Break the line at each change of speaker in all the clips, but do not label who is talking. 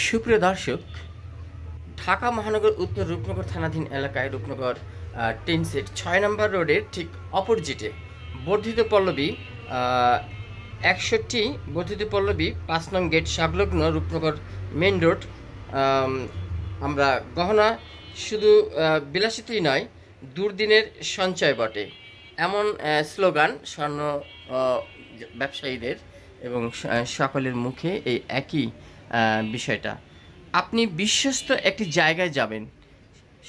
সুপ্রিয় দর্শক, ঢাকা মহানগর উত্তর রূপনগর থানাধীন এলাকায় রূপনগর 10 সেট 6 নম্বর রোডের ঠিক অপোজিটে বর্ধিত পল্লবী 61 বর্ধিত পল্লবী 5 নং গেট সংলগ্ন রূপনগর মেন রোড। আমরা গহনা শুধু বিলাসিতই নয়, দুর্দিনের সঞ্চয় বটে, এমন স্লোগান স্বর্ণ ব্যবসায়ীদের এবং সকলের মুখে এই একই বিষয়টা। আপনি বিশ্বস্ত একটি জায়গায় যাবেন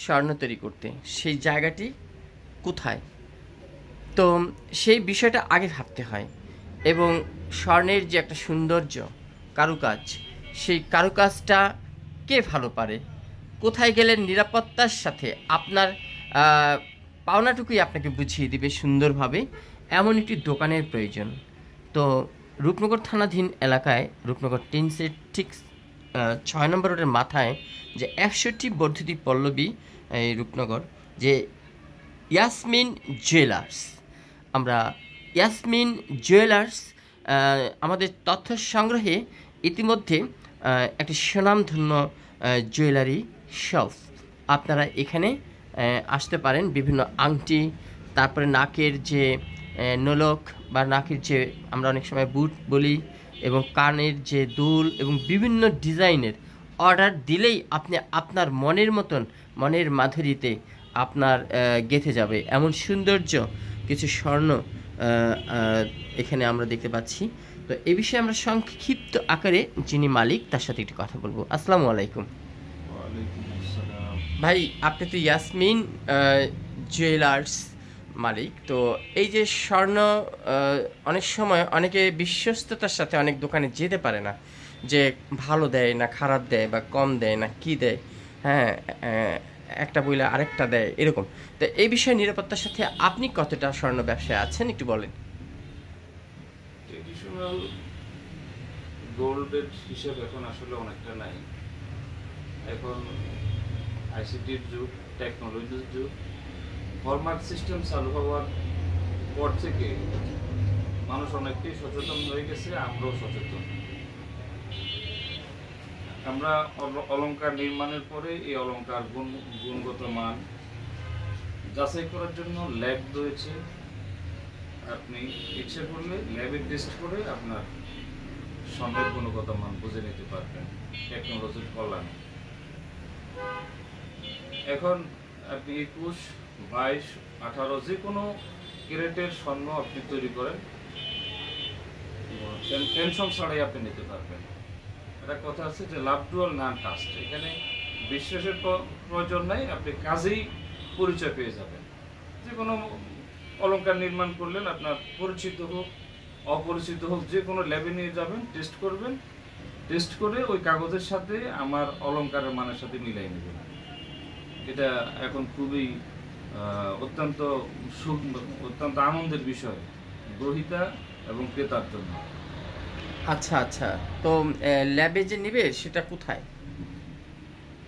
স্বর্ণ তৈরি করতে, সেই জায়গাটি কোথায়? তো সেই বিষয়টা আগে ভাবতে হয় এবং স্বর্ণের যে একটা সৌন্দর্য কারুকাজ, সেই কারুকাজটা কে ভালো পারে, কোথায় গেলে নিরাপত্তার সাথে আপনার পাওনাটুকুই আপনাকে বুঝিয়ে দিবে সুন্দরভাবে, এমন একটি দোকানের প্রয়োজন। তো রূপনগর থানাধীন এলাকায় রূপনগর 10 সেট ঠিক 6 নম্বর রোডের মাথায় যে 61 বর্ধিত পল্লবী এই রূপনগর, যে ইয়াসমিন জুয়েলার্স, আমরা ইয়াসমিন জুয়েলার্স আমাদের তথ্য সংগ্রহে ইতিমধ্যে একটি সুনামধন্য জুয়েলারি শপ। আপনারা এখানে আসতে পারেন। বিভিন্ন আংটি, তারপরে নাকের যে নোলক বা নাকের যে আমরা অনেক সময় বুট বলি, এবং কানের যে দুল, এবং বিভিন্ন ডিজাইনের অর্ডার দিলেই আপনি আপনার মনের মতন, মনের মাধুরীতে আপনার গেঁথে যাবে এমন সৌন্দর্য কিছু স্বর্ণ এখানে আমরা দেখতে পাচ্ছি। তো এই বিষয়ে আমরা সংক্ষিপ্ত আকারে যিনি মালিক তার সাথে একটু কথা বলবো। আসসালামু আলাইকুম। ভাই, আপনি তো ইয়াসমিন জুয়েলার্স মালিক। তো এই যে স্বর্ণ, অনেক সময় অনেকে বিশ্বস্ততার সাথে অনেক দোকানে যেতে পারে না, যে ভালো দেয় না খারাপ দেয় বা কম দেয় না কি দেয়, হ্যাঁ, একটা বইলে আরেকটা দেয় এরকম। তো এই বিষয়ে নিরাপত্তার সাথে আপনি কতটা স্বর্ণ ব্যবসায় আছেন একটু বলেন।
ট্রেডিশনাল গোল্ডের হিসেব এখন আসলে অনেকটা নাই। এখন আইসিটির যুগ, টেকনোলজির যুগ, হলমার্ক সিস্টেম চালু হওয়ার পর থেকে মানুষ অনেকটাই সচেতন হয়ে গেছে, আমরাও সচেতন। আমরা অলংকার নির্মাণের পরে এই অলংকার গুণগত মান যাচাই করার জন্য ল্যাব রয়েছে। আপনি ইচ্ছে করলে ল্যাবে টেস্ট করে আপনার স্বর্ণের গুণগত মান বুঝে নিতে পারবেন টেকনোলজির কল্যাণে। এখন আপনি 21, 22, 18 যে কোনো ক্যারেটের স্বর্ণ আপনি তৈরি করেন, টেনশন ছাড়াই আপনি নিতে পারবেন। একটা কথা আছে যে লাভ ডুয়াল নান টাস্ট, এখানে বিশ্বাসের প্রয়োজন নাই, আপনি কাজেই পরিচয় পেয়ে যাবেন। যে কোনো অলংকার নির্মাণ করলেন, আপনার পরিচিত হোক অপরিচিত হোক, যে কোনো ল্যাবে নিয়ে যাবেন, টেস্ট করবেন, টেস্ট করে ওই কাগজের সাথে আমার অলংকারের মানের সাথে মিলাই নেবেন। এটা এখন খুবই অত্যন্ত আনন্দের বিষয় গ্রহীতা এবং ক্রেতার জন্য।
আচ্ছা আচ্ছা, তো ল্যাবে যে নেবে সেটা কোথায়?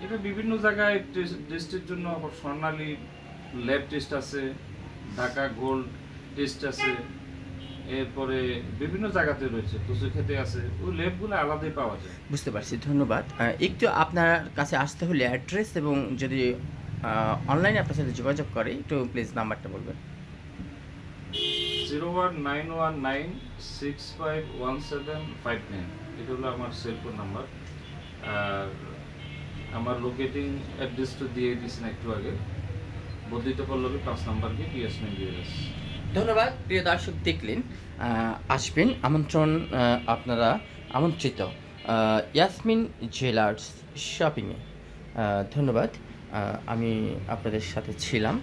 এটা বিভিন্ন জায়গায় টেস্টের জন্য স্বর্ণালী ল্যাব টেস্ট আছে, ঢাকা গোল্ড টেস্ট আছে, এরপরে বিভিন্ন জায়গাতে রয়েছে, কিছু ক্ষেত্রে আছে, ওই ল্যাবগুলো আলাদাই পাওয়া যায়।
বুঝতে পারছি, ধন্যবাদ। একটু আপনার কাছে আসতে হলে অ্যাড্রেস এবং যদি অনলাইনে আপনার সাথে যোগাযোগ করে একটু প্লিজ নাম্বারটা বলবেন।
01919651759, এটা হলো আমার সেলফোন নাম্বার। আর আমার লোকেটিং অ্যাড্রেসটা দিয়ে দিয়েছেন একটু আগে, বর্ধিত পল্লবী 5 নম্বর গেট, ইয়াসমিন জুয়েলার্স।
ধন্যবাদ। প্রিয় দর্শক, দেখলেন, আসবেন, আমন্ত্রণ, আপনারা আমন্ত্রিত ইয়াসমিন জুয়েলার্স শপিংয়ে। ধন্যবাদ। আমি আপনাদের সাথে ছিলাম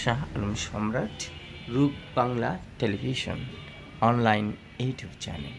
শাহ আলম সম্রাট, রূপ Bangla television online YouTube channel.